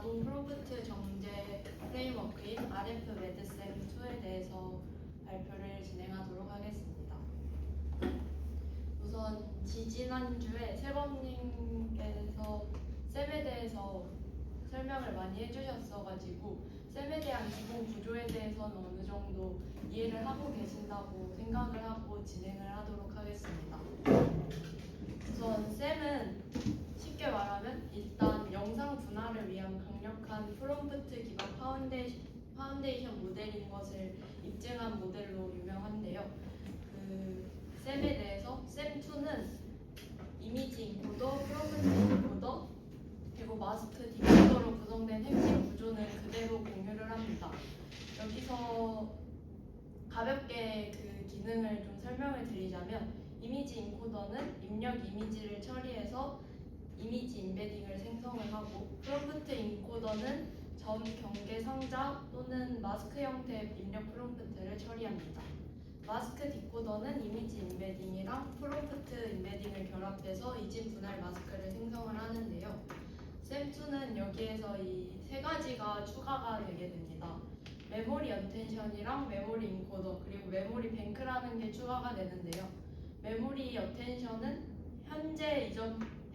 자동 프롬프트 정제 프레임워크인 RF 매드쌤 2에 대해서 발표를 진행하도록 하겠습니다. 우선 지지난주에 세범님께서 쌤에 대해서 설명을 많이 해주셨어가지고 쌤에 대한 기본 구조에 대해서는 어느 정도 이해를 하고 계신다고 생각을 하고 진행을 하도록 하겠습니다. 우선 쌤은 쉽게 말하면 일단 영상 분할을 위한 강력한 프롬프트 기반 파운데이션 모델인 것을 입증한 모델로 유명한데요. 쌤에 대해서 쌤2는 이미지 인코더, 프롬프트 인코더, 그리고 마스크 디코더로 구성된 핵심 구조는 그대로 공유를 합니다. 여기서 가볍게 그 기능을 좀 설명을 드리자면 이미지 인코더는 입력 이미지를 처리해서 이미지 인베딩을 생성을 하고 프롬프트 인코더는 점, 경계, 상자 또는 마스크 형태의 입력 프롬프트를 처리합니다. 마스크 디코더는 이미지 인베딩이랑 프롬프트 인베딩을 결합해서 이진 분할 마스크를 생성을 하는데요. 쌤2는 여기에서 이 세 가지가 추가가 되게 됩니다. 메모리 어텐션이랑 메모리 인코더 그리고 메모리 뱅크라는 게 추가가 되는데요. 메모리 어텐션은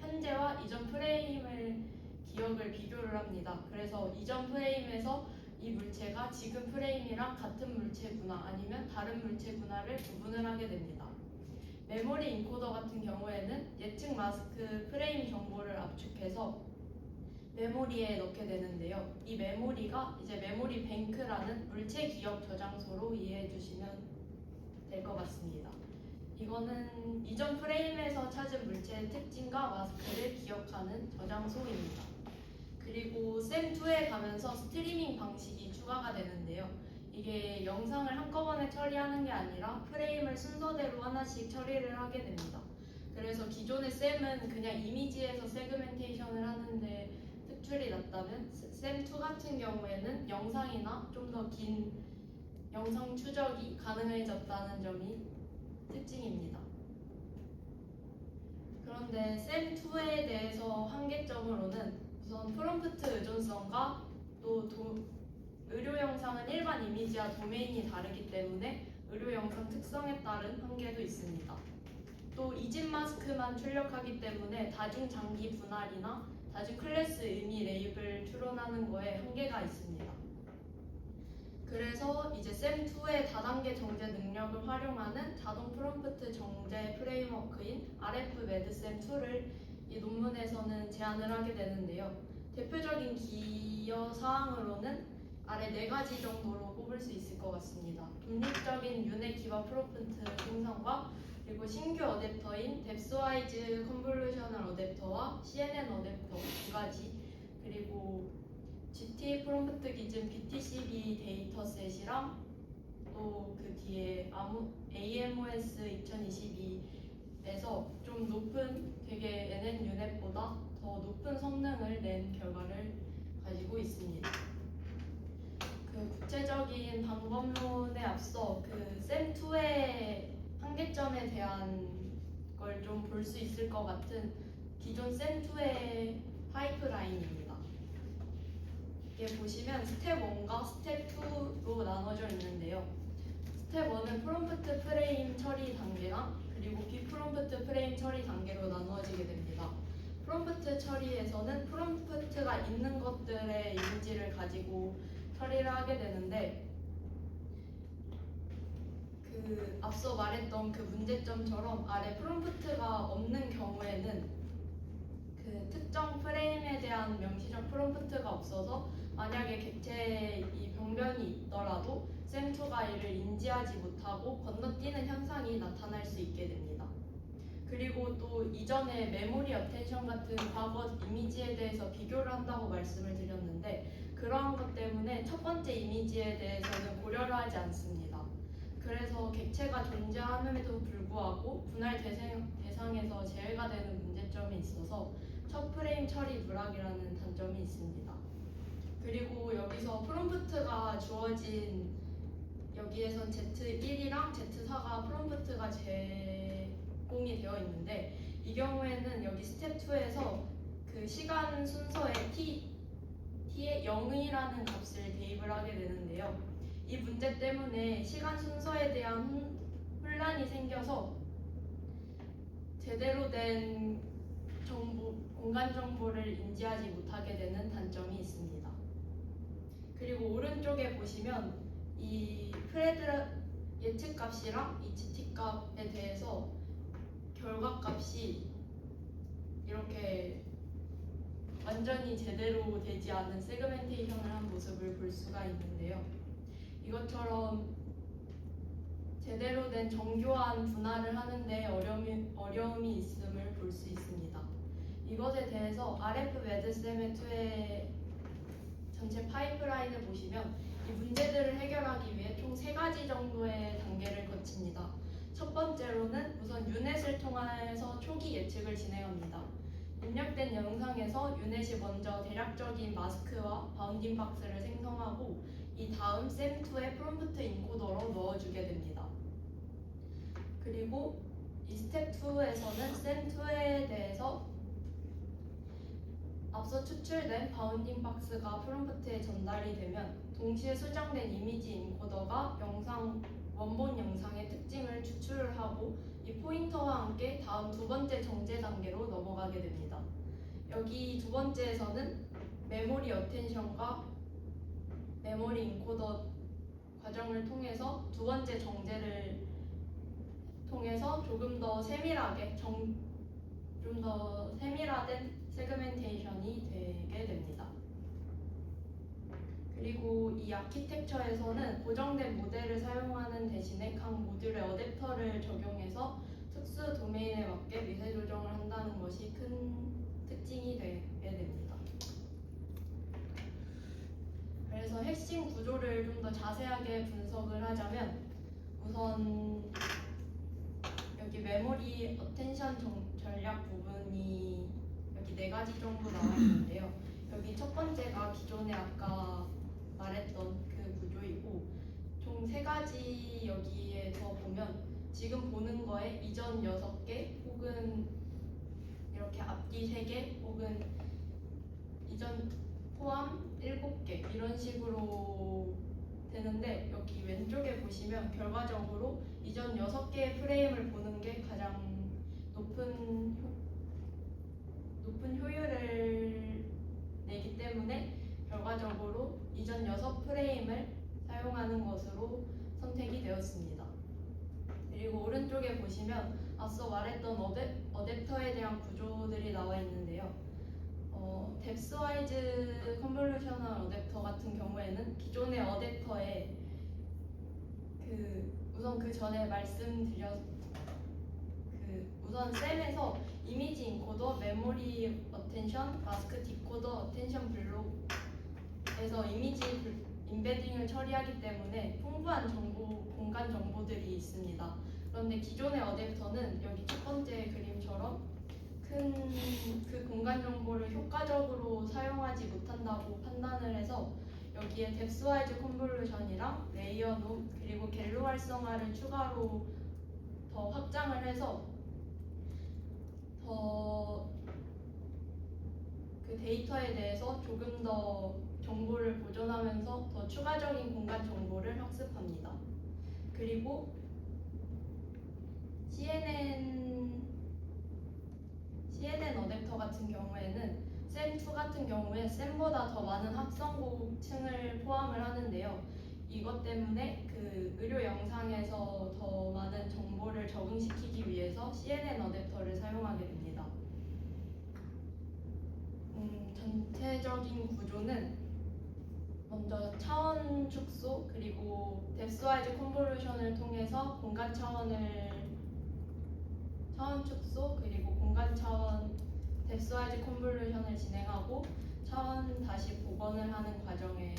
현재와 이전 프레임을 기억을 비교를 합니다. 그래서 이전 프레임에서 이 물체가 지금 프레임이랑 같은 물체구나 아니면 다른 물체구나를 구분을 하게 됩니다. 메모리 인코더 같은 경우에는 예측 마스크 프레임 정보를 압축해서 메모리에 넣게 되는데요. 이 메모리가 이제 메모리 뱅크라는 물체 기억 저장소로 이해해 주시면 될 것 같습니다. 이거는 이전 프레임에서 찾은 물체의 특징과 마스크를 기억하는 저장소입니다. 그리고 쌤2에 가면서 스트리밍 방식이 추가가 되는데요. 이게 영상을 한꺼번에 처리하는 게 아니라 프레임을 순서대로 하나씩 처리를 하게 됩니다. 그래서 기존의 쌤은 그냥 이미지에서 세그멘테이션을 하는데 특출이 났다면 쌤2 같은 경우에는 영상이나 좀 더 긴 영상 추적이 가능해졌다는 점이 특징입니다. 그런데 쌤2에 대해서 한계점으로는 우선 프롬프트 의존성과 또 의료 영상은 일반 이미지와 도메인이 다르기 때문에 의료 영상 특성에 따른 한계도 있습니다. 또 이진 마스크만 출력하기 때문에 다중 장기 분할이나 다중 클래스 의미 레이블 추론하는 거에 한계가 있습니다. 그래서 이제 쌤2의 다단계 정제 능력을 활용하는 자동 프롬프트 정제 프레임워크인 RF 매드쌤2를 이 논문에서는 제안을 하게 되는데요. 대표적인 기여 사항으로는 아래 4가지 정도로 꼽을 수 있을 것 같습니다. 독립적인 유넷 기반 프롬프트 생성과 그리고 신규 어댑터인 뎁스와이즈 컨볼루셔널 어댑터와 CNN 어댑터 2가지 그리고 GT 프롬프트 기준 BTCB 데이터셋이랑 또 그 뒤에 AMOS 2022에서 좀 높은 되게 NN 유넷보다 더 높은 성능을 낸 결과를 가지고 있습니다. 그 구체적인 방법론에 앞서 그 쌤2의 한계점에 대한 걸 좀 볼 수 있을 것 같은 기존 쌤2의 파이프라인입니다. 이게 보시면 스텝 1과 스텝 2로 나눠져 있는데요. 스텝 1은 프롬프트 프레임 처리 단계랑 그리고 비프롬프트 프레임 처리 단계로 나누어지게 됩니다. 프롬프트 처리에서는 프롬프트가 있는 것들의 이미지를 가지고 처리를 하게 되는데 그 앞서 말했던 그 문제점처럼 아래 프롬프트가 없는 경우에는 그 특정 프레임에 대한 명시적 프롬프트가 없어서 만약에 객체에 이 병변이 있더라도 쌤2가 이를 인지하지 못하고 건너뛰는 현상이 나타날 수 있게 됩니다. 그리고 또 이전에 메모리 어텐션 같은 과거 이미지에 대해서 비교를 한다고 말씀을 드렸는데 그러한 것 때문에 첫 번째 이미지에 대해서는 고려를 하지 않습니다. 그래서 객체가 존재함에도 불구하고 분할 대상에서 제외가 되는 문제점이 있어서 첫 프레임 처리 누락이라는 단점이 있습니다. 그리고 여기서 프롬프트가 주어진 여기에선 Z1이랑 Z4가 프롬프트가 제공이 되어 있는데 이 경우에는 여기 스텝 2에서 그 시간 순서에 T t의 0이라는 값을 대입을 하게 되는데요. 이 문제 때문에 시간 순서에 대한 혼란이 생겨서 제대로 된 공간 정보를 인지하지 못하게 되는 단점이 있습니다. 그리고 오른쪽에 보시면 이 프레드 예측값이랑 이 GT값에 대해서 결과값이 이렇게 완전히 제대로 되지 않은 세그멘테이션을 한 모습을 볼 수가 있는데요. 이것처럼 제대로 된 정교한 분할을 하는데 어려움이 있음을 볼 수 있습니다. 이것에 대해서 RF 매드쌤의 2의 전체 파이프라인을 보시면 이 문제들을 해결하기 위해 총 3가지 정도의 단계를 거칩니다. 첫 번째로는 우선 유넷을 통해서 초기 예측을 진행합니다. 입력된 영상에서 유넷이 먼저 대략적인 마스크와 바운딩 박스를 생성하고 이 다음 쌤2의 프롬프트 인코더로 넣어주게 됩니다. 그리고 이 스텝 2에서는 쌤2에 대해서 앞서 추출된 바운딩 박스가 프롬프트에 전달이 되면 동시에 수정된 이미지 인코더가 원본 영상의 특징을 추출을 하고 이 포인터와 함께 다음 두 번째 정제 단계로 넘어가게 됩니다. 여기 두 번째에서는 메모리 어텐션과 메모리 인코더 과정을 통해서 두 번째 정제를 통해서 조금 더 세밀하게 좀 더 세밀화된 세그멘테이션이 되게 됩니다. 그리고 이 아키텍처에서는 고정된 모델을 사용하는 대신에 각 모듈에 어댑터를 적용해서 특수 도메인에 맞게 미세 조정을 한다는 것이 큰 특징이 되게 됩니다. 그래서 핵심 구조를 좀 더 자세하게 분석을 하자면 우선 여기 메모리 어텐션 전략 부분이 여기 4가지 정도 나와 있는데요. 여기 첫 번째가 기존에 아까 말했던 그 구조이고 총 3가지 여기에서 보면 지금 보는 거에 이전 6개 혹은 이렇게 앞뒤 3개 혹은 이전 포함 7개 이런 식으로 되는데 여기 왼쪽에 보시면 결과적으로 이전 6개의 프레임을 보는 게 가장 높은 효율을 내기 때문에 결과적으로 이전 6프레임을 사용하는 것으로 선택이 되었습니다. 그리고 오른쪽에 보시면 앞서 말했던 어댑터에 대한 구조들이 나와 있는데요. 뎁스와이즈 컨볼루셔널 어댑터 같은 경우에는 기존의 어댑터에 우선 그 전에 우선 쌤에서 이미지 인코더, 메모리 어텐션, 마스크 디코더, 어텐션 블록에서 이미지 임베딩을 처리하기 때문에 풍부한 공간 정보들이 있습니다. 그런데 기존의 어댑터는 여기 첫 번째 그림처럼 그 공간 정보를 효과적으로 사용하지 못한다고 판단을 해서 여기에 뎁스와이즈 컨볼루션이랑 레이어 놈 그리고 갤로 활성화를 추가로 더 확장을 해서 더 그 데이터에 대해서 조금 더 정보를 보존하면서 더 추가적인 공간 정보를 학습합니다. 그리고 CNN 어댑터 같은 경우에는 쌤2 같은 경우에 쌤보다 더 많은 합성고층을 포함을 하는데요. 이것 때문에 그 의료 영상에서 더 많은 정보를 적응시키기 위해서 CNN 어댑터를 사용하게 됩니다. 전체적인 구조는 먼저 차원 축소 그리고 뎁스와이즈 컨볼루션을 통해서 공간 차원 축소 그리고 공간 차원 뎁스와이즈 컨볼루션을 진행하고 차원 다시 복원을 하는 과정에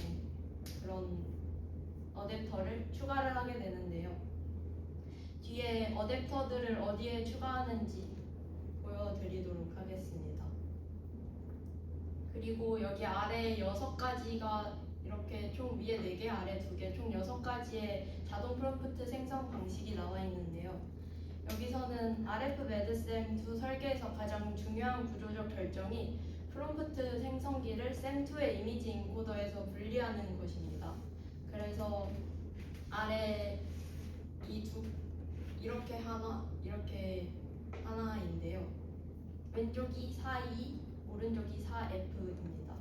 그런 어댑터를 추가를 하게 되는데요. 뒤에 어댑터들을 어디에 추가하는지 보여드리도록 하겠습니다. 그리고 여기 아래 6가지가 이렇게 총 위에 4개 아래 2개 총 6가지의 자동 프롬프트 생성 방식이 나와 있는데요. 여기서는 RF 매드쌤2 설계에서 가장 중요한 구조적 결정이 프롬프트 생성기를 샘2의 이미지 인코더에서 분리하는 것입니다. 그래서 아래 이렇게 하나인데요. 왼쪽이 4E, 오른쪽이 4F입니다.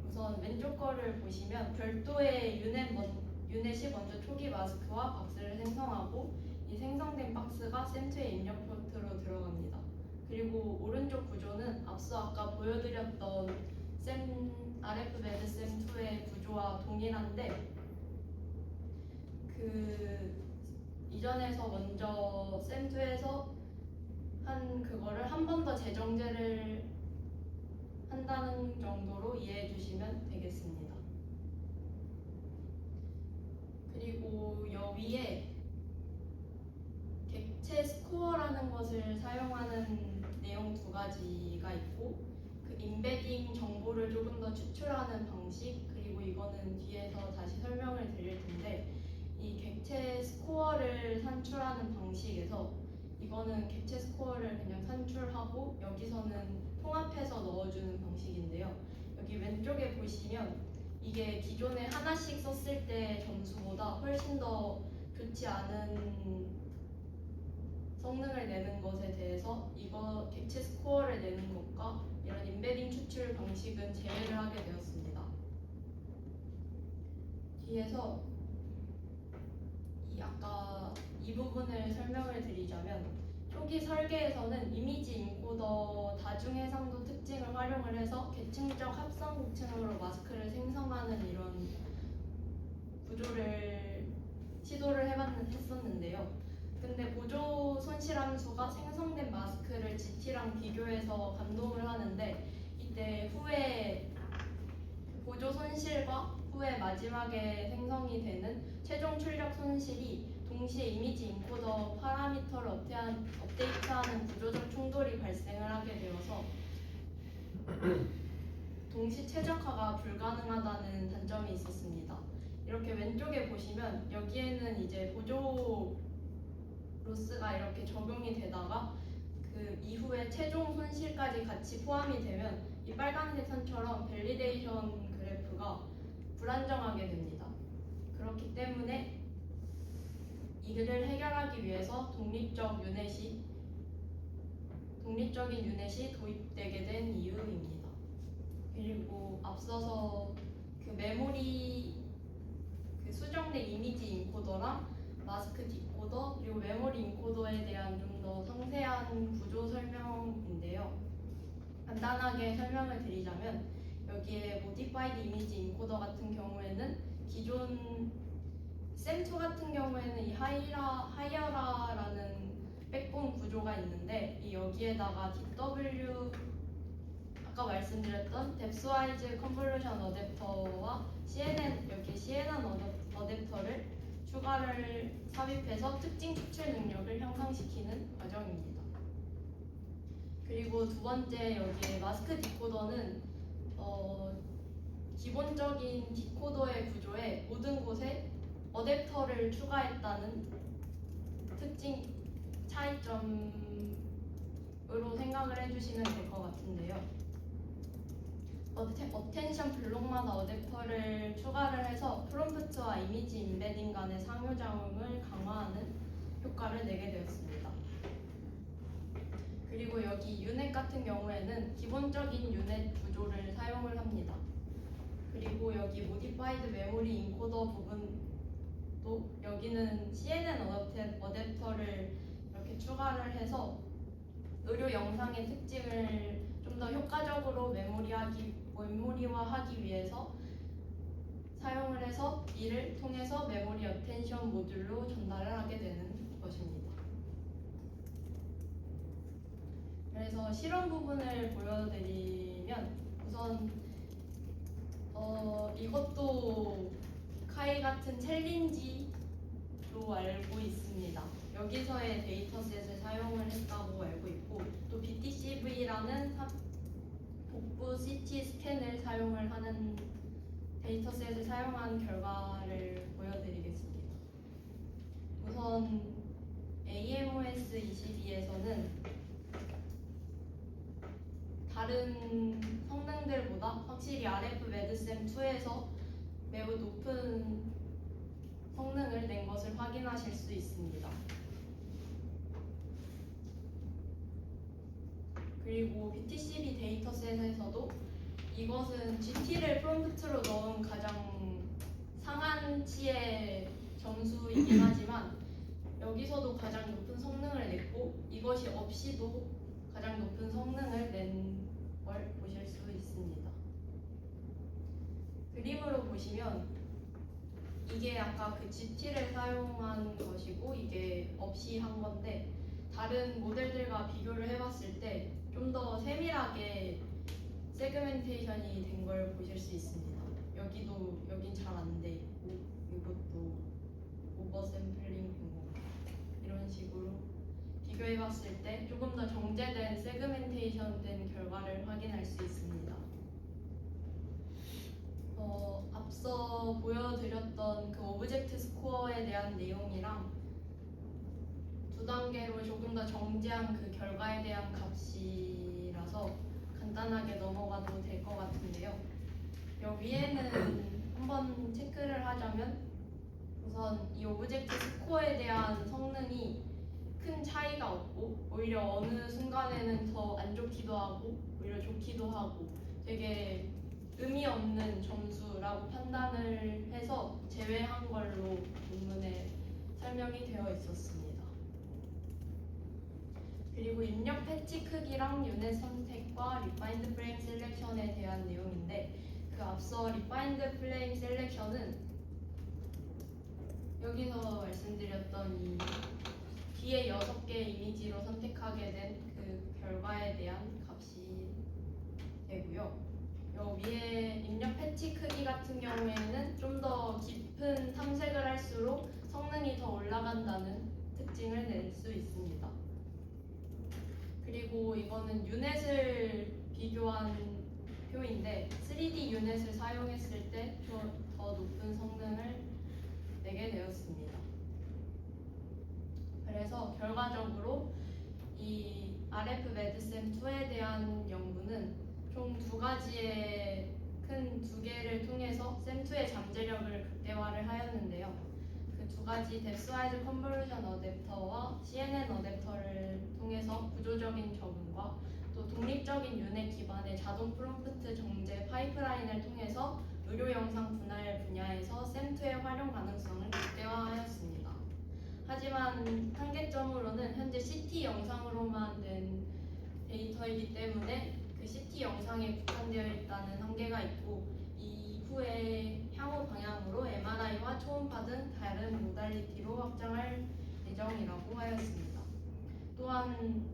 우선 왼쪽 거를 보시면 별도의 유넷이 먼저 초기 마스크와 박스를 생성하고 이 생성된 박스가 샘2의 입력 포트로 들어갑니다. 그리고 오른쪽 구조는 앞서 아까 보여드렸던 RF 매드 샘2의 구조와 동일한데 이전에서 먼저 샘2에서 한 그거를 한 번 더 재정제를 한다는 정도로 이해해 주시면 되겠습니다. 그리고 여기에 객체 스코어라는 것을 사용하는 내용 두 가지가 있고 그 인베딩 정보를 조금 더 추출하는 방식, 그리고 이거는 뒤에서 다시 설명을 드릴 텐데 이 객체 스코어를 산출하는 방식에서 이거는 객체 스코어를 그냥 산출하고 여기서는 통합해서 넣어주는 방식인데요. 여기 왼쪽에 보시면 이게 기존에 하나씩 썼을 때 점수보다 훨씬 더 좋지 않은 성능을 내는 것에 대해서 이거 객체 스코어를 내는 것과 이런 인베딩 추출 방식은 제외를 하게 되었습니다. 뒤에서 아까 이 부분을 설명을 드리자면 초기 설계에서는 이미지 인코더 다중해상도 특징을 활용을 해서 계층적 합성 고층으로 마스크를 생성하는 이런 구조를 시도를 했었는데요. 근데 보조 손실 함수가 생성된 마스크를 GT랑 비교해서 감동을 하는데 이때 후에 보조 손실과 후에 마지막에 생성이 되는 최종 출력 손실이 동시에 이미지 인코더 파라미터를 업데이트하는 구조적 충돌이 발생을 하게 되어서 동시 최적화가 불가능하다는 단점이 있었습니다. 이렇게 왼쪽에 보시면 여기에는 이제 보조 로스가 이렇게 적용이 되다가 그 이후에 최종 손실까지 같이 포함이 되면 이 빨간색 선처럼 밸리데이션 그래프가 불안정하게 됩니다. 그렇기 때문에 이를 해결하기 위해서 독립적인 유넷이 도입되게 된 이유입니다. 그리고 앞서서 그 메모리 수정된 이미지 인코더랑 마스크 디코더 그리고 메모리 인코더에 대한 좀 더 상세한 구조 설명인데요. 간단하게 설명을 드리자면 여기에 모디파이드 이미지 인코더 같은 경우에는 기존 샘2 같은 경우에는 이 하이어라라는 백본 구조가 있는데 이 여기에다가 DW 아까 말씀드렸던 뎁스와이즈 컨볼루션 어댑터와 여기 CNN 어댑터를 추가를 삽입해서 특징 추출 능력을 향상시키는 과정입니다. 그리고 두 번째 여기에 마스크 디코더는 기본적인 디코더의 구조에 모든 곳에 어댑터를 추가했다는 특징 차이점으로 생각을 해주시면 될 것 같은데요. 어텐션 블록마다 어댑터를 추가를 해서 프롬프트와 이미지 인베딩 간의 상호작용을 강화하는 효과를 내게 되었습니다. 그리고 여기 유넷 같은 경우에는 기본적인 유넷 구조를 사용을 합니다. 그리고 여기 모디파이드 메모리 인코더 부분도 여기는 CNN 어댑터를 이렇게 추가를 해서 의료 영상의 특징을 좀 더 효과적으로 메모리화하기 위해서 사용을 해서 이를 통해서 메모리 어텐션 모듈로 전달을 하게 되는 것입니다. 그래서 실험 부분을 보여드리면 우선 이것도 카이 같은 챌린지로 알고 있습니다. 여기서의 데이터셋을 사용을 했다고 알고 있고 또 BTCV라는 복부 CT 스캔을 사용을 하는 데이터셋을 사용한 결과를 보여드리겠습니다. 우선 AMOS22에서는 다른 성능들보다 확실히 RF 매드샘 2에서 매우 높은 성능을 낸 것을 확인하실 수 있습니다. 그리고 BTCB 데이터셋에서도 이것은 GT를 프롬프트로 넣은 가장 상한치의 점수이긴 하지만 여기서도 가장 높은 성능을 냈고 이것이 없이도 가장 높은 성능을 낸 걸 보실 수 있습니다. 그림으로 보시면 이게 아까 그 GT를 사용한 것이고 이게 없이 한 건데 다른 모델들과 비교를 해봤을 때 좀 더 세밀하게 세그멘테이션이 된 걸 보실 수 있습니다. 여긴 잘 안 돼 있고 이것도 오버 샘플링 된 거 이런 식으로 비교해봤을 때 조금 더 정제된 세그멘테이션 된 결과를 확인할 수 있습니다. 앞서 보여드렸던 그 오브젝트 스코어에 대한 내용이랑 두 단계로 조금 더 정제한 그 결과에 대한 값이라서 간단하게 넘어가도 될 것 같은데요. 여기 위에는 한번 체크를 하자면 우선 이 오브젝트 스코어에 대한 성능이 큰 차이가 없고 오히려 어느 순간에는 더 안 좋기도 하고 오히려 좋기도 하고 되게 의미 없는 점수라고 판단을 해서 제외한 걸로 논문에 설명이 되어 있었습니다. 그리고 입력 패치 크기랑 유닛 선택과 리파인드 프레임 셀렉션에 대한 내용인데 그 앞서 리파인드 프레임 셀렉션은 여기서 말씀드렸던 이 뒤에 6개 이미지로 선택하게 된 그 결과에 대한 값이 되고요. 요 위에 입력 패치 크기 같은 경우에는 좀 더 깊은 탐색을 할수록 성능이 더 올라간다는 특징을 낼 수 있습니다. 그리고 이거는 유닛을 비교한 표인데 3D 유닛을 사용했을 때 더 높은 성능을 내게 되었습니다. 그래서 결과적으로 이 RF 매드샘 2에 대한 연구는 총 두 가지의 큰 두 개를 통해서 샘2의 잠재력을 극대화를 하였는데요. 그 두 가지 뎁스와이즈 컨볼루션 어댑터와 CNN 어댑터를 통해서 구조적인 적응과 또 독립적인 유닛 기반의 자동 프롬프트 정제 파이프라인을 통해서 의료 영상 분할 분야에서 샘2의 활용 가능성을 극대화하였습니다. 하지만 한계점으로는 현재 CT 영상으로만 된 데이터이기 때문에 그 CT 영상에 국한되어 있다는 한계가 있고 이후에 향후 방향으로 MRI와 초음파 등 다른 모달리티로 확장할 예정이라고 하였습니다. 또한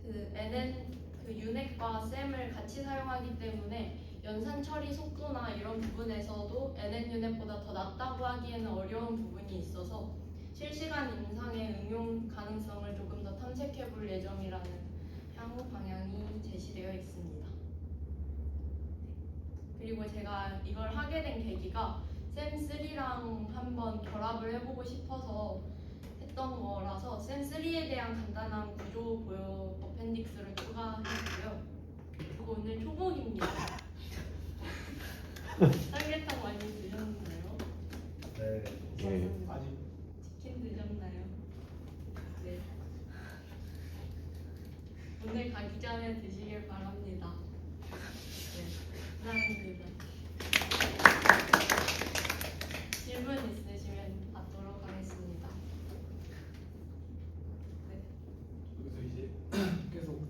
그 유넷과 샘을 같이 사용하기 때문에 연산 처리 속도나 이런 부분에서도 NN 유넷보다 더 낫다고 하기에는 어려운 부분이 있어서 실시간 임상의 응용 가능성을 조금 더 탐색해 볼 예정이라는 향후 방향이 제시되어 있습니다. 그리고 제가 이걸 하게 된 계기가 샘3랑 한번 결합을 해보고 싶어서 했던 거라서 샘3에 대한 간단한 구조 보여 어펜딕스를 추가했고요. 그리고 오늘 초복입니다. 삼계탕 많이 드셨나요? 네. 예. 아직 치킨 드셨나요? 네. 오늘 가기 전에 드시길 바랍니다. 네. 감사합니다. 질문 있으시면 받도록 하겠습니다. 네. 여기서 이제 계속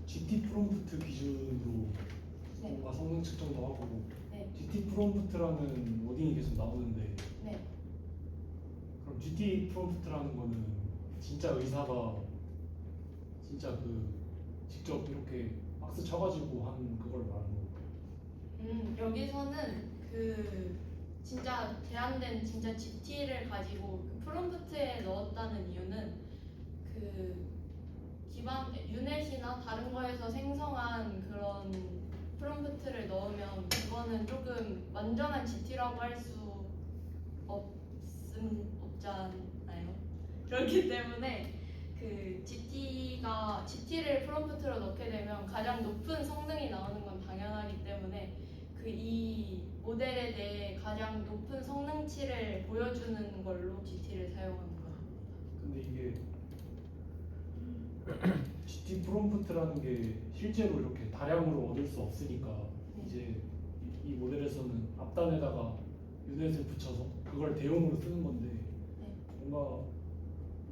GT 프롬프트 기준으로 네. 뭔가 성능 측정도 하고 네. GT 프롬프트라는 워딩이 계속 나오는데 네. 그럼 GT 프롬프트라는 거는 진짜 의사가 진짜 그 직접 이렇게 박스 쳐가지고 한 그걸 말하는 건가요? 여기서는 그 진짜 제한된 진짜 GT를 가지고 그 프롬프트에 넣었다는 이유는 그 기반 유넷이나 다른 거에서 생성한 그런 프롬프트를 넣으면 그거는 조금 완전한 GT라고 할 수 없잖아요. 그렇기 때문에 그 GT를 프롬프트로 넣게 되면 가장 높은 성능이 나오는 건 당연하기 때문에 그 이 모델에 대해 가장 높은 성능치를 보여주는 걸로 GT를 사용하는 겁니다. 근데 이게 GT 프롬프트라는 게 실제로 이렇게 다량으로 얻을 수 없으니까 이제 이 모델에서는 앞단에다가 유넷을 붙여서 그걸 대용으로 쓰는 건데 네. 뭔가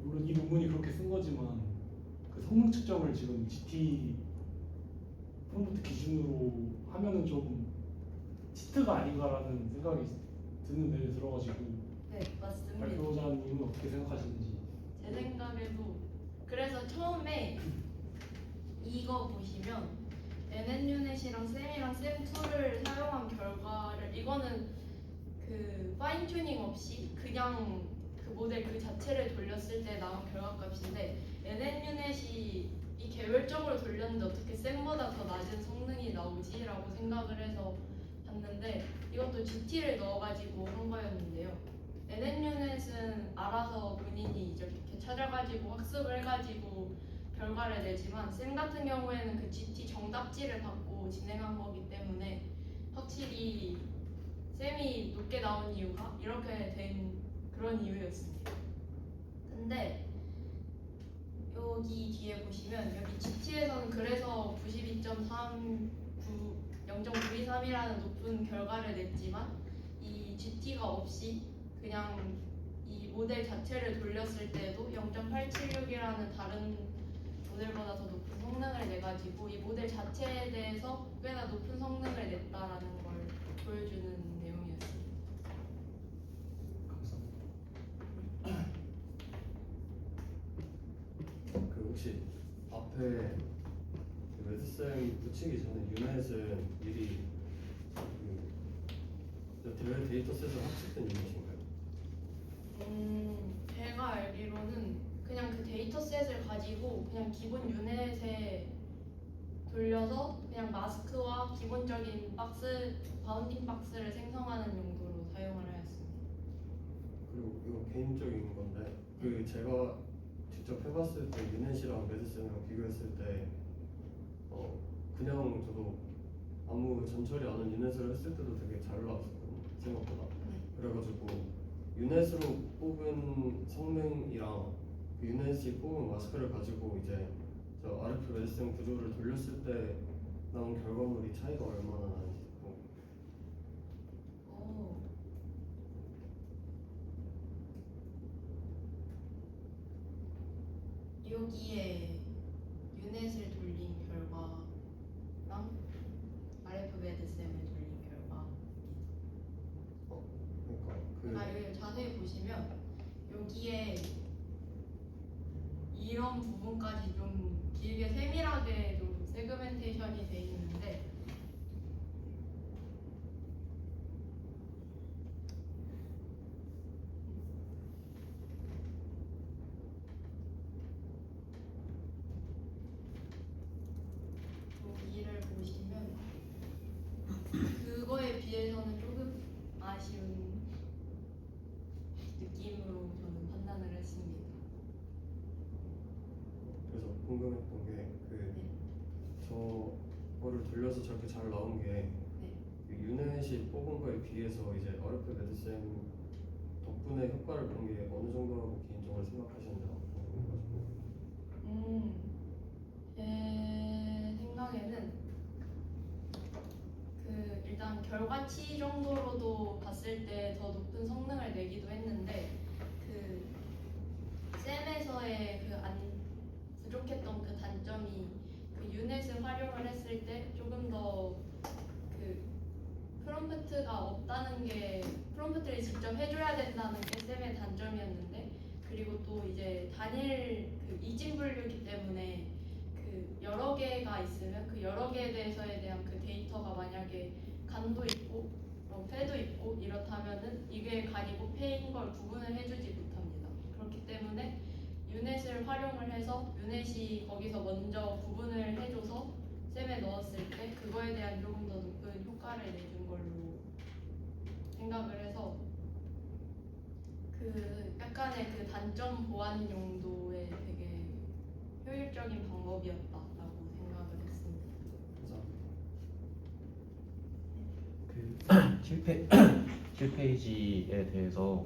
물론 이 논문이 그렇게 쓴 거지만 그 성능 측정을 지금 GT 프롬프트 기준으로 하면은 좀 치트가 아닌가라는 생각이 드는 데에 들어가지고 네, 맞습니다. 발표자님은 어떻게 생각하시는지. 제 생각에도 그래서 처음에 이거 보시면 NN유넷이랑 쌤이랑 쌤2를 사용한 결과를 이거는 그 파인 튜닝 없이 그냥 그 모델 그 자체를 돌렸을 때 나온 결과값인데 NN유넷이 이 개별적으로 돌렸는데 어떻게 쌤보다 더 낮은 성능이 나오지? 라고 생각을 해서 봤는데 이것도 GT를 넣어가지고 한 거였는데요. NN유넷은 알아서 본인이 이제 이렇게 찾아가지고 학습을 해가지고 결과를 내지만 쌤 같은 경우에는 그 GT 정답지를 받고 진행한 거기 때문에 확실히 쌤이 높게 나온 이유가 이렇게 된 그런 이유였습니다. 근데 여기 뒤에 보시면 여기 GT에서는 그래서 92.39, 0.923이라는 높은 결과를 냈지만 이 GT가 없이 그냥 이 모델 자체를 돌렸을 때도 0.876이라는 다른 모델보다 더 높은 성능을 내가지고 이 모델 자체에 대해서 꽤나 높은 성능을 냈다라는 걸 보여주는 내용이었습니다. 감사합니다. 그 혹시 앞에 매드쌤 붙이기 전에 유넷은 미리 그 대외 데이터셋으로 학습된 유닛인가요? 제가 알기로는 그냥 그 데이터셋을 가지고 그냥 기본 유넷에 돌려서 그냥 마스크와 기본적인 박스, 바운딩 박스를 생성하는 용도로 사용을 하였습니다. 그리고 이거 개인적인 건데 그 제가 직접 해봤을 때 유넷이랑 매드쌤이랑 비교했을 때 그냥 저도 아무 전처리 안 한 유넷을 했을 때도 되게 잘 나왔었거든요 생각보다. 그래가지고 유넷으로 뽑은 성능이랑 그 유넷이 뽑은 마스크를 가지고 이제 저 RF 매드쌤 구조를 돌렸을 때 나온 결과물이 차이가 얼마나 나는지 또 오. 여기에 유넷을 돌린 결과랑 RF 매드쌤을 돌린 결과. 그러니까 여기 자세히 보시면 여기에 이런 부분까지 좀 길게 세밀하게 좀 세그멘테이션이 돼 있는데 여기를 보시면 그거에 비해서는 조금 아쉬운 느낌으로 저는 판단을 했습니다. 그래서 궁금했던 게 네. 저거를 돌려서 저렇게 잘 나온 게 네. 그 유넷이 뽑은 거에 비해서 이제 RF 매드쌤 덕분에 효과를 본 게 어느 정도라고 개인적으로 생각하시는지 궁금해가지고. 제 생각에는 그 일단 결과치 정도로도 봤을 때 더 높은 성능을 내기도 했는데 그 쌤에서의 그 부족했던 그 단점이 그 유넷을 활용을 했을 때 조금 더 그 프롬프트가 없다는 게 프롬프트를 직접 해줘야 된다는 게 쌤의 단점이었는데 그리고 또 이제 단일 그 이진 분류기 때문에 그 여러 개가 있으면 그 여러 개에 대해서에 대한 그 데이터가 만약에 간도 있고 패도 있고 이렇다면은 이게 간이고 패인 걸 구분을 해주지 못합니다. 그렇기 때문에 유넷을 활용을 해서 유넷이 거기서 먼저 구분을 해줘서 쌤에 넣었을 때 그거에 대한 조금 더 높은 효과를 내준 걸로 생각을 해서 그 약간의 그 단점 보완 용도의 되게 효율적인 방법이었다라고 생각을 했습니다. 감사합니다. 7페이지에 대해서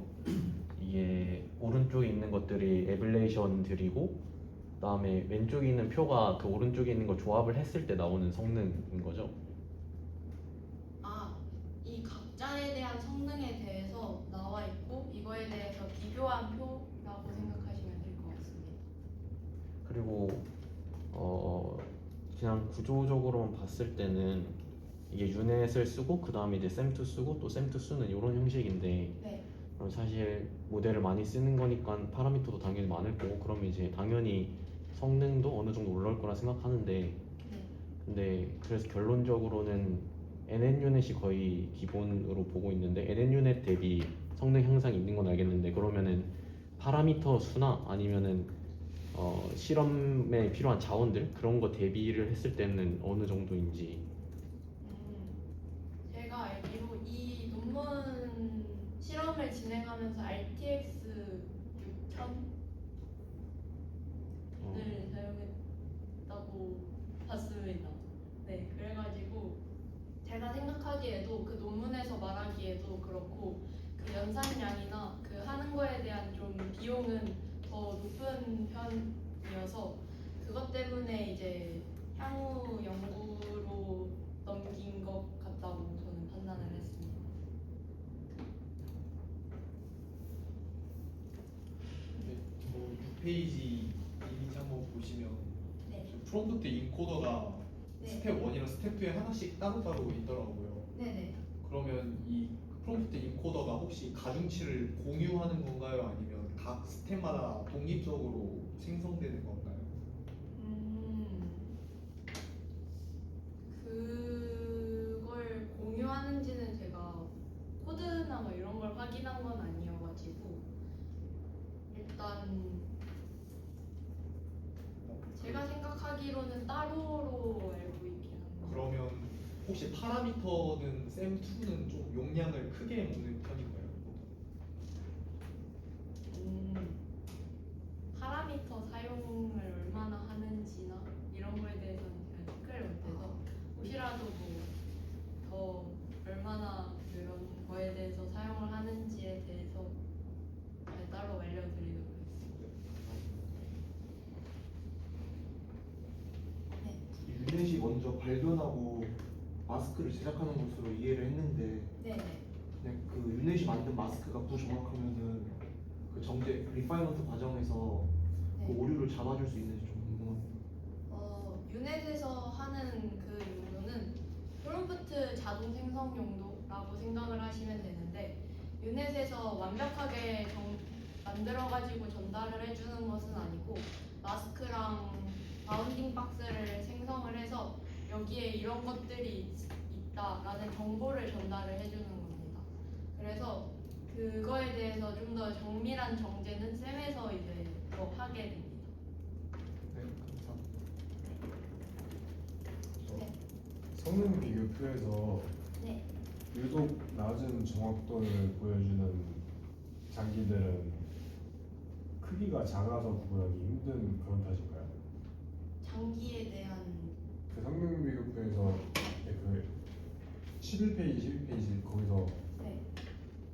이게 오른쪽에 있는 것들이 에블레이션들이고 그다음에 왼쪽에 있는 표가 그 오른쪽에 있는 걸 조합을 했을 때 나오는 성능인 거죠. 아, 이 각자에 대한 성능에 대해서 나와 있고 이거에 대해서 비교한 표라고 생각하시면 될 것 같습니다. 그리고 그냥 구조적으로만 봤을 때는 이게 유넷을 쓰고 그 다음에 이제 셈2 쓰고 또 셈2 쓰는 이런 형식인데 네, 그럼 사실 모델을 많이 쓰는 거니까 파라미터도 당연히 많을 거고 그러면 이제 당연히 성능도 어느 정도 올라올 거라 생각하는데 네. 근데 그래서 결론적으로는 NN유넷이 거의 기본으로 보고 있는데 NN유넷 대비 성능 향상이 있는 건 알겠는데 그러면은 파라미터 수나 아니면은 실험에 필요한 자원들 그런 거 대비를 했을 때는 어느 정도인지. 제가 알기로 이 논문 실험을 진행하면서 RTX 6000을 사용했다고 봤습니다. 네, 그래가지고 제가 생각하기에도 그 논문에서 말하기에도 그렇고 그 연산량이나 그 하는 거에 대한 좀 비용은 더 높은 편이어서 그것 때문에 이제 향후 연구로 넘긴 것 같다고 저는 판단을 했습니다. 네, 6페이지 이미지 한번 보시면 네. 프롬프트 인코더가 네. 스텝 1이랑 스텝 2에 하나씩 따로따로 있더라고요. 네네. 그러면 이 프롬프트 인코더가 혹시 가중치를 공유하는 건가요? 아니면 각 스텝마다 독립적으로 생성되는 건가요? 그걸 공유하는지는 제가 코드나 뭐 이런 걸 확인한 건 아니어가지고 일단 제가 생각하기로는 따로로 알고 있긴 합니다. 그러면 혹시 파라미터는 셈2는 좀 용량을 크게 먹는 편인가요? 파라미터 사용을 얼마나 하는지나 이런 거에 대해서는 제가 체크를 못해서 혹시라도 뭐 더 얼마나 그런 거에 대해서 사용을 하는지에 대해서 따로 알려드리도록 하겠습니다. 네. 유넷이 먼저 발견하고 마스크를 제작하는 것으로 이해를 했는데 네네. 그냥 그 유넷이 만든 마스크가 부정확하면은 그 정제 리파이먼트 과정에서 그 네. 오류를 잡아줄 수 있는지 좀 궁금합니다. 유넷에서 하는 그 용도는 프롬프트 자동 생성 용도라고 생각을 하시면 되는데 유넷에서 완벽하게 만들어가지고 전달을 해주는 것은 아니고 마스크랑 바운딩 박스를 생성을 해서 여기에 이런 것들이 있다라는 정보를 전달을 해주는 겁니다. 그래서 그거에 대해서 좀 더 정밀한 정제는 쌤에서 이제 더 하게 됩니다. 네, 감사합니다. 네. 성능 비교표에서 네. 유독 낮은 정확도를 보여주는 장기들은 크기가 작아서 구분하기 힘든 그런 탓인가요? 장기에 대한 그 성능 비교표에서 그 11페이지, 12페이지 거기서 네.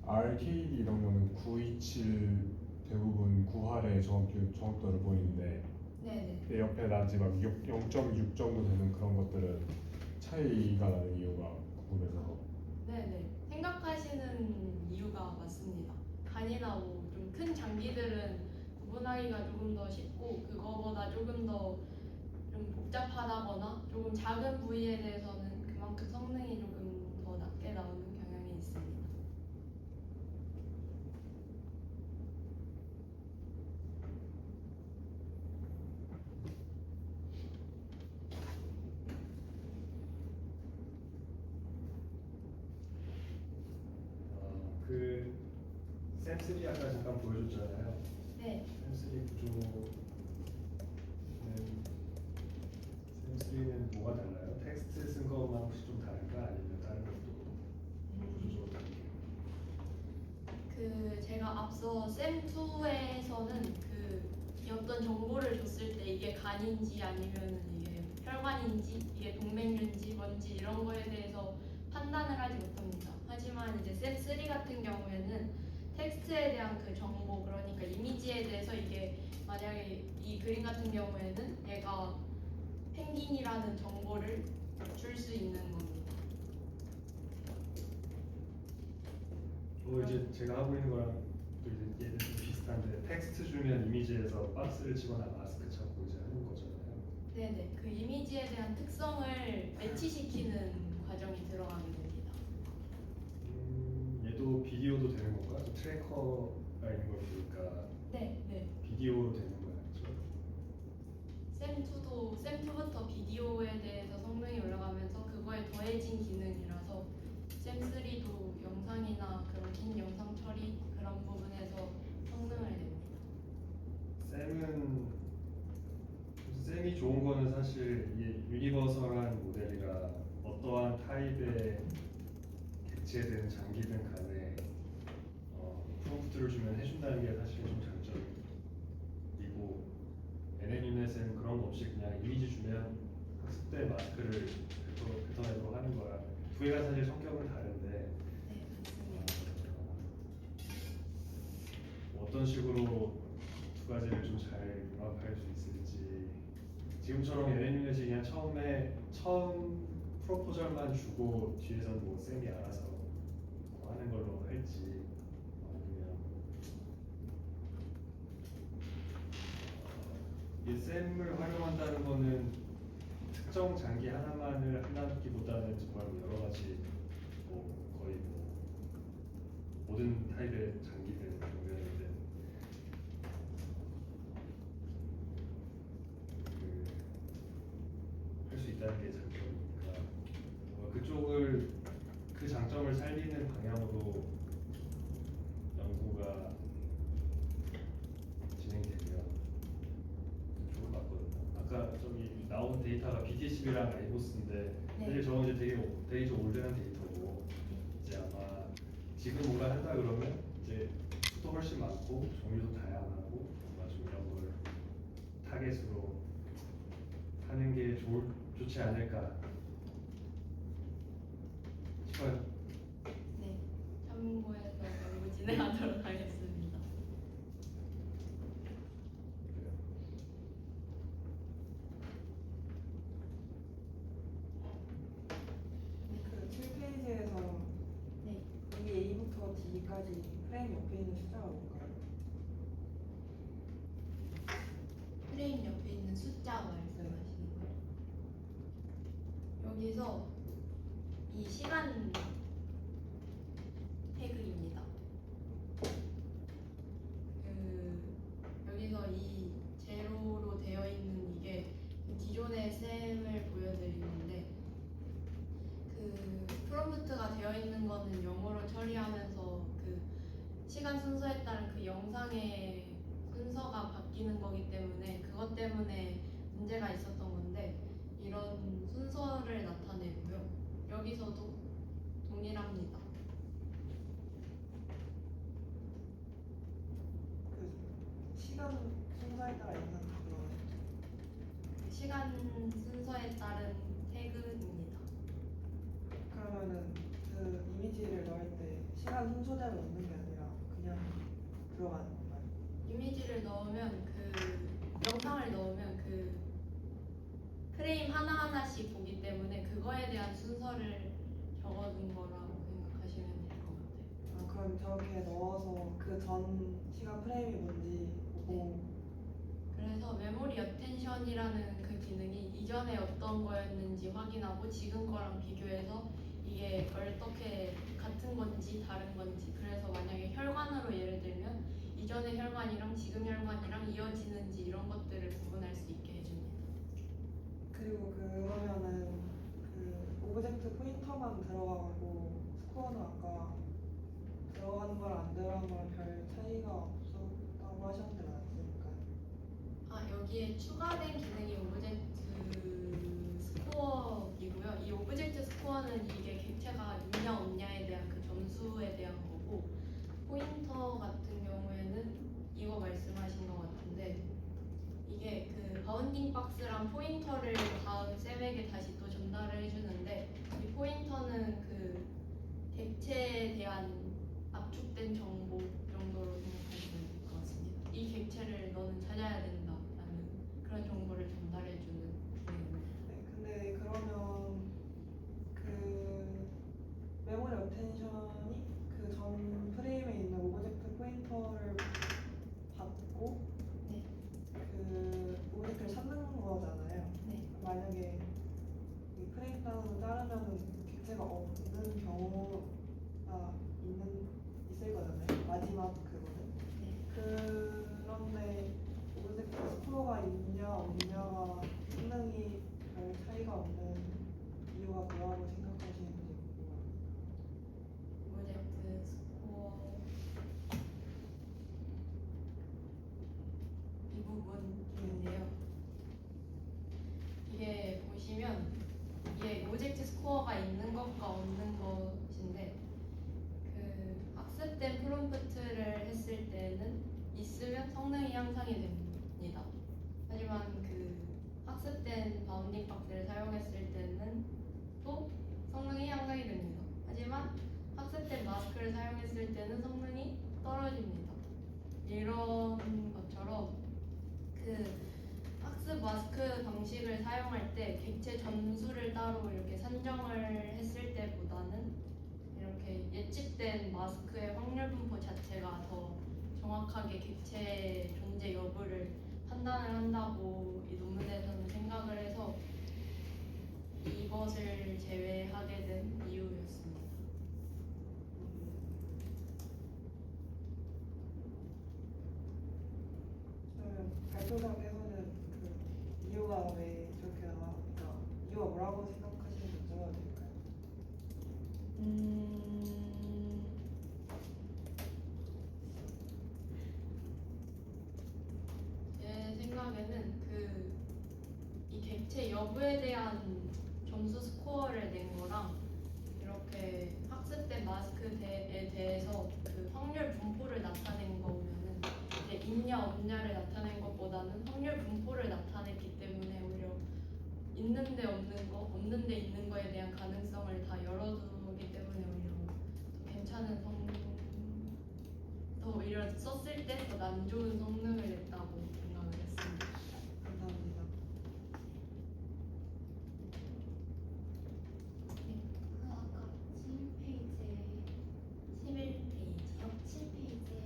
RKD 이런 거는 927 대부분 9할의 정확도를 보이는데 네네. 근데 옆에 나지 막 0.6 정도 되는 그런 것들은 차이가 나는 이유가 궁금해서. 네네. 생각하시는 이유가 맞습니다. 간이나 뭐 좀 큰 장기들은 구분하기가 조금 더 쉽고 그거보다 조금 더 좀 복잡하다거나 조금 작은 부위에 대해서는 그만큼 성능이 조금 더 낮게 나오는 경향이 있습니다. 그 셈3 아까 잠깐 보여줬잖아요. 네. 셈3 구조는 셈3는 뭐가 달라요? 텍스트 쓴 것만 혹시 좀 다른가 아니면 다른 것도 구조적으로 다른가요? 그 제가 앞서 셈2에서는 그 어떤 정보를 줬을 때 이게 간인지 아니면 이게 혈관인지 이게 동맥류인지 뭔지 이런 거에 대해서 판단을 하지 못합니다. 하지만 이제 셈3 같은 경우에는 텍스트에 대한 그 정보, 그러니까 이미지에 대해서 이게 만약에 이 그림 같은 경우에는 얘가 펭귄이라는 정보를 줄 수 있는 겁니다. 이제 제가 하고 있는 거랑 또 이제 얘는 좀 비슷한데 텍스트 주면 이미지에서 박스를 치거나 마스크 찾고 이제 하는 거잖아요. 네네, 그 이미지에 대한 특성을 매치시키는 과정이 들어가게 됩니다. 얘도 비디오도 되는 건가? 저 트래커가 있는 걸 보니까 네, 네. 비디오로 되는 거였죠. 셈2부터 비디오에 대해서 성능이 올라가면서 그거에 더해진 기능이라서 셈3도 영상이나 그런 긴 영상 처리 그런 부분에서 성능을 냅니다. 쌤이 좋은 거는 사실 이게 유니버설한 모델이라 어떠한 타입의 객체든 장기든 간에 프롬프트를 주면 해준다는 게 사실 좀 장점이고, NNU넷은 그런 거 없이 그냥 이미지 주면 학습 때 마스크를 뱉어내도록 하는 거야. 두 개가 사실 성격은 다른데 네, 맞습니다. 어떤 식으로 두 가지를 좀 잘 융합할 수 있을지, 지금처럼 NNU넷이 그냥 처음 프로포절만 주고 뒤에서는 뭐 쌤이 알아서 하는 걸로 할지, 아니면 이 쌤을 활용한다는 거는 특정 장기 하나만을 한다기보다는 정말 여러 가지 거의 모든 타입의 장기들 보면은 할 수 있다는 게 장점이니까 그 장점을 살리는 방향으로 연구가 진행되면 좋을 것 같거든요. 아까 저기 나온 데이터가 BTCB랑 아이보스인데 네. 사실 저건 이제 되게 좀 올드한 데이터고, 이제 아마 지금 뭔가 한다 그러면 이제 수도 훨씬 많고 종류도 다양하고 뭔가 좀 이런 걸 타겟으로 하는 게 좋지 않을까 싶어요. 네, 참고해서 연구 진행하도록 하겠습니다. 그 7페이지에서 네, 여기 A부터 D까지 프레임 옆에 있는 숫자가 뭘까요? 프레임 옆에 있는 숫자 말씀하시는 거예요? 여기서 이 시간 태그입니다. 여기서 이 제로로 되어 있는 이게 기존의 셈을 보여드리는데, 그 프롬프트가 되어 있는 거는 영어로 처리하면서 그 시간 순서에 따른 그 영상의 순서가 바뀌는 거기 때문에 그것 때문에 문제가 있었던 건데, 이런 순서를 나타내고요. 여기서도 동일합니다. 그 시간 순서에 따라 있는 그런 시간 순서에 따른 태그입니다. 그러면은 그 이미지를 넣을 때 시간 순서대로 넣는 게 아니라 그냥 들어가는 건가요? 이미지를 넣으면 영상을 넣으면 프레임 하나하나씩 보기 때문에 그거에 대한 순서를 적어둔 거라고 생각하시면 될 것 같아요. 아, 그럼 저렇게 넣어서 그 전 시간 프레임이 뭔지 보고 그래서 메모리 어텐션이라는 그 기능이 이전에 어떤 거였는지 확인하고 지금 거랑 비교해서 이게 어떻게 같은 건지 다른 건지, 그래서 만약에 혈관으로 예를 들면 이전의 혈관이랑 지금 혈관이랑 이어지는지 이런 것들을 구분할 수 있게 해줍니다. 그리고 그러면은 그 오브젝트 포인터만 들어가고 스코어는 아까 들어가는 거랑 안 들어가는 거랑 별 차이가 없었다고 하셨는데 맞습니까? 여기에 추가된 기능이 오브젝트 스코어이고요. 이 오브젝트 스코어는 이게 객체가 있냐 없냐에 대한 그 점수에 대한 거고, 포인터 같은 경우에는 이거 말씀하신 것 같은데, 이게 그 바운딩 박스랑 포인터를 다음 쌤에게 다시 또 전달을 해주는데, 이 포인터는 그 객체에 대한 압축된 정보 정도로 생각하시면 될 것 같습니다. 이 객체를 너는 찾아야 된다라는 그런 정보를 전달해주는 기능입니다. 네, 근데 그러면 그 메모리 어텐션이 그 전 프레임에 있는 오브젝트 포인터를 받고 네. 그 오브젝트를 찾는 거잖아요. 네. 만약에 이 프레임 단어를 따르면 객체가 없는 경우가 있을 거잖아요. 마지막 그거는. 네. 그런데 오브젝트 스코어가 있냐 없냐가 성능이 별 차이가 없는 이유가 뭐라고 생각하시는지 궁금합니다. 오브젝트 스코어 이 부분인데요. 이게 보시면 이게 오브젝트 스코어가 있는 것과 없는 것인데 그 학습된 프롬프트를 했을 때는 있으면 성능이 향상이 됩니다. 하지만 그 학습된 바운딩 박스를 사용했을 때는 또 성능이 향상이 됩니다. 하지만 학습된 마스크를 사용했을 때는 성능이 떨어집니다. 이런 것처럼 그 학습 마스크 방식을 사용할 때 객체 전수를 따로 이렇게 산정을 했을 때보다는 이렇게 예측된 마스크의 확률 분포 자체가 더 정확하게 객체의 존재 여부를 판단을 한다고 이 논문에서는 생각을 해서 이것을 제외하게 된 이유였습니다. 그러면 발표장에서는 그 이유가 왜 저렇게 나왔을까? 이유가 뭐라고 생각하시는지 여쭤봐도 될까요? 제 생각에는 그 이 객체 여부에 대한 점수 스코어를 낸 거랑 이렇게 학습된 마스크에 대해서 그 확률 분포를 나타낸 거면은 이제 있냐 없냐를 나타낸 것보다는 확률 분포를 나타냈기 때문에 오히려 있는데 없는 거, 없는데 있는 거에 대한 가능성을 다 열어두기 때문에 오히려 더 괜찮은 더 오히려 썼을 때 더 안 좋은 성능을 냈다고 생각을 했습니다. 감사합니다. 그 아까 11페이지에 11페이지요. 7페이지에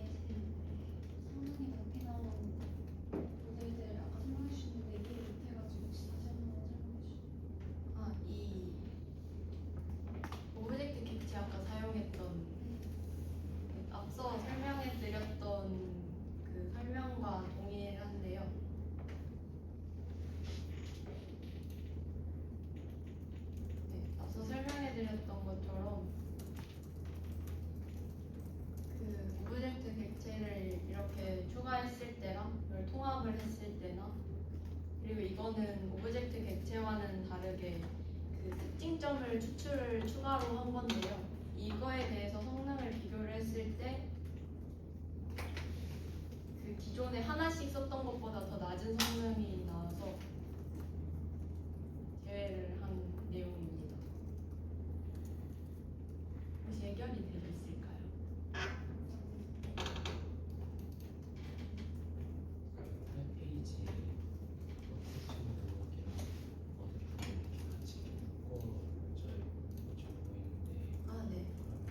성능이 낮게 나온 모델들 아까 설명해 주셨는데 이해 못해가지고 혹시 다시 한 번 설명해 주시죠. 이 오브젝트 객체 아까 사용했던 앞서 설명해드렸던 그 설명과 동일한데요. 네, 앞서 설명해드렸던 것처럼 그 오브젝트 객체를 이렇게 추가했을 때랑 이걸 통합을 했을 때나 그리고 이거는 오브젝트 객체와는 다르게 그 특징점을 추가로 한 건데요. 이거에 대해서 성능을 비교를 했을 때 그 기존에 하나씩 썼던 것보다 더 낮은 성능이 나와서 제외를 한 내용입니다. 혹시 해결이 되고 있을까요? 그 8페이지에 어택션 블록이랑 어댑터 이렇게 같이 묶어져 보이는데 아, 네. 그러면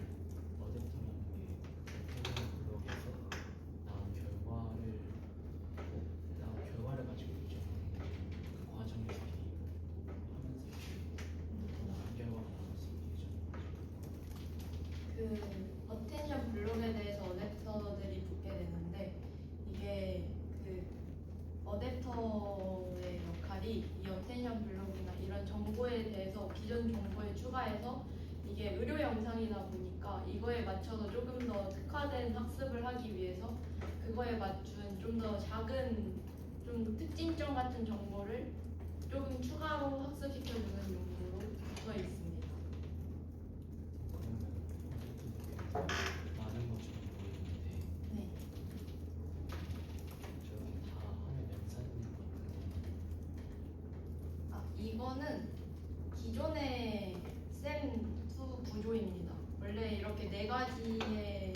어댑터라는 게 어택션 블록에서 나온 결과를 가지고 요청하는 거죠. 그 과정에서 개입하면서 더 나은 결과가 나올 수 있게 요청하는 거죠. 그 어텐션 블록에 대해서 어댑터들이 붙게 되는데 이게 그 어댑터의 역할이 이 어텐션 블록이나 이런 정보에 대해서 기존 정보에 추가해서 이게 의료 영상이다 보니까 이거에 맞춰서 조금 더 특화된 학습을 하기 위해서 그거에 맞춘 좀 더 작은 좀 특징점 같은 정보를 조금 추가로 학습시켜주는 용도로 써 있습니다. 그러면 많은 것처럼 보이는데 네. 저기 다 하면 연산된 것들은 이거는 기존의 쌤 이렇게 네 가지의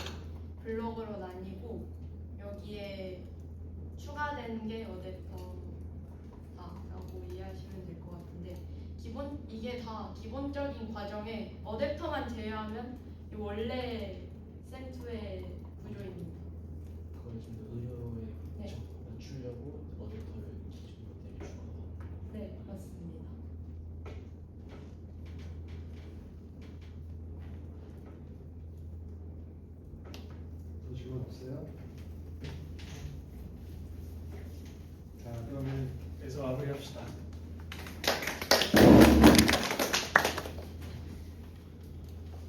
블록으로 나뉘고 여기에 추가된 게 어댑터다라고 이해하시면 될 것 같은데 이게 다 기본적인 과정에 어댑터만 제외하면 이 원래 쌤2의 구조입니다. 그걸 좀 더 의료에 네. 맞추려고 어댑터를 기준으로 내려주거나 네, 맞습니다. 또 질문 없어요?